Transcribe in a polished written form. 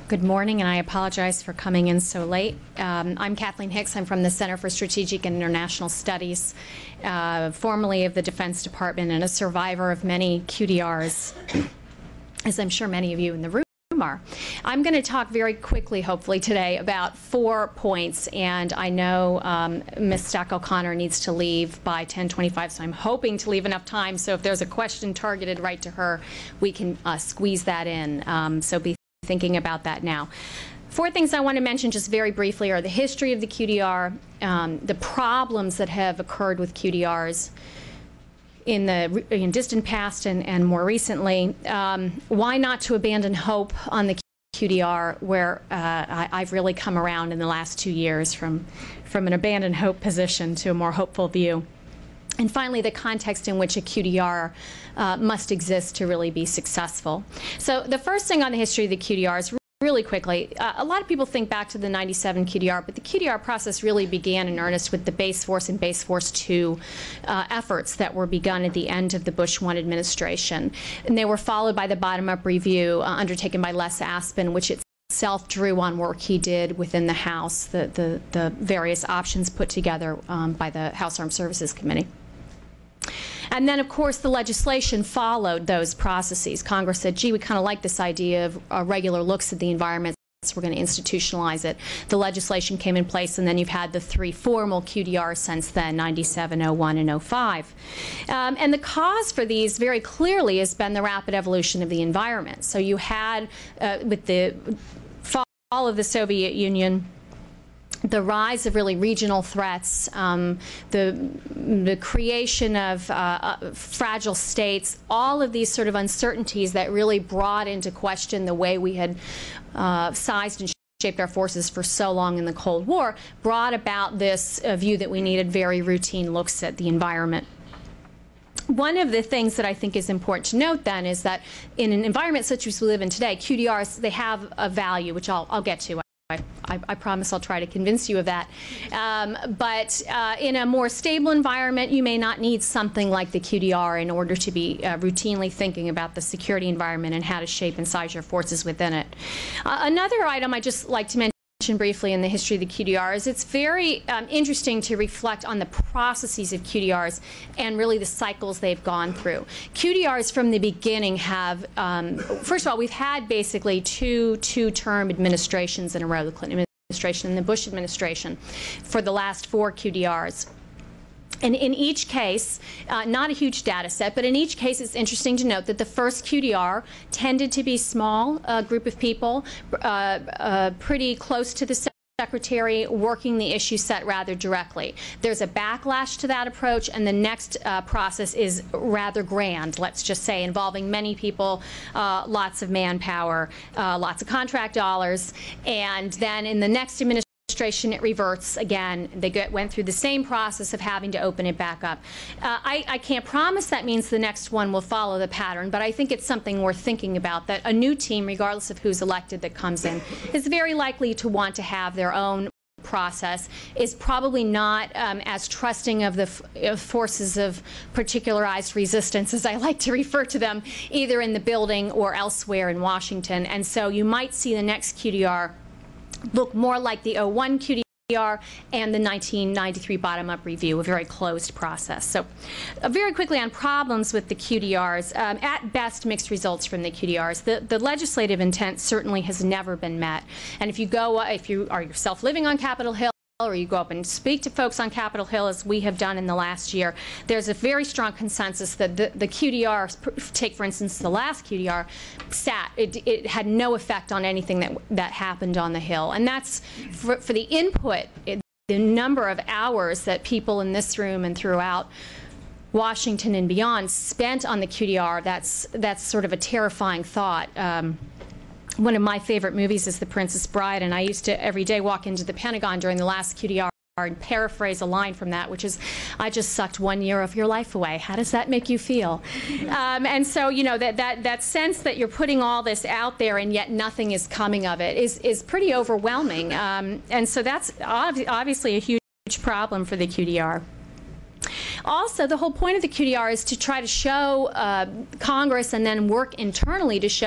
Good morning, and I apologize for coming in so late. I'm Kathleen Hicks. I'm from the Center for Strategic and International Studies, formerly of the Defense Department and a survivor of many QDRs, as I'm sure many of you in the room are. I'm going to talk very quickly, hopefully, today about 4 points, and I know Ms. Stack O'Connor needs to leave by 10:25, so I'm hoping to leave enough time so if there's a question targeted right to her, we can squeeze that in. So be thinking about that now. 4 things I want to mention just very briefly are the history of the QDR, the problems that have occurred with QDRs in the distant past and more recently, why not to abandon hope on the QDR, where I've really come around in the last 2 years from an abandoned hope position to a more hopeful view. And finally, the context in which a QDR must exist to really be successful. So the first thing on the history of the QDR is really quickly, a lot of people think back to the 97 QDR, but the QDR process really began in earnest with the Base Force and Base Force 2 efforts that were begun at the end of the Bush 1 administration. And they were followed by the bottom-up review undertaken by Les Aspin, which itself drew on work he did within the House, the various options put together by the House Armed Services Committee. And then, of course, the legislation followed those processes. Congress said, gee, we kind of like this idea of regular looks at the environment, so we're going to institutionalize it. The legislation came in place, and then you've had the 3 formal QDRs since then, 97, 01, and 05. And the cause for these very clearly has been the rapid evolution of the environment. So you had, with the fall of the Soviet Union, the rise of really regional threats, the creation of fragile states, all of these sort of uncertainties that really brought into question the way we had sized and shaped our forces for so long in the Cold War, brought about this view that we needed very routine looks at the environment. One of the things that I think is important to note then is that in an environment such as we live in today, QDRs, they have a value, which I'll get to. I promise I'll try to convince you of that. But in a more stable environment, you may not need something like the QDR in order to be routinely thinking about the security environment and how to shape and size your forces within it. Another item I'd just like to mention briefly in the history of the QDR is it's very interesting to reflect on the processes of QDRs and really the cycles they've gone through. QDRs from the beginning have, first of all, we've had basically two-term administrations in a row, the Clinton administration and the Bush administration, for the last 4 QDRs. And in each case, not a huge data set, but in each case it's interesting to note that the first QDR tended to be small group of people, pretty close to the secretary, working the issue set rather directly. There's a backlash to that approach, and the next process is rather grand, let's just say, involving many people, lots of manpower, lots of contract dollars, and then in the next administration, it reverts again. They went through the same process of having to open it back up. I can't promise that means the next one will follow the pattern, but I think it's something worth thinking about, that a new team, regardless of who's elected that comes in, is very likely to want to have their own process, is probably not as trusting of the forces of particularized resistance, as I like to refer to them, either in the building or elsewhere in Washington. And so you might see the next QDR look more like the 01 QDR and the 1993 bottom-up review, a very closed process. So very quickly on problems with the QDRs, at best mixed results from the QDRs. The legislative intent certainly has never been met. And if you are yourself living on Capitol Hill, or you go up and speak to folks on Capitol Hill, as we have done in the last year, there's a very strong consensus that the QDR, take for instance the last QDR, it had no effect on anything that happened on the Hill. And that's for the input, the number of hours that people in this room and throughout Washington and beyond spent on the QDR, that's sort of a terrifying thought. One of my favorite movies is The Princess Bride, and I used to every day walk into the Pentagon during the last QDR and paraphrase a line from that, which is, I just sucked 1 year of your life away. How does that make you feel? And so, you know, that sense that you're putting all this out there and yet nothing is coming of it is pretty overwhelming. And so that's obviously a huge problem for the QDR. Also, the whole point of the QDR is to try to show Congress and then work internally to show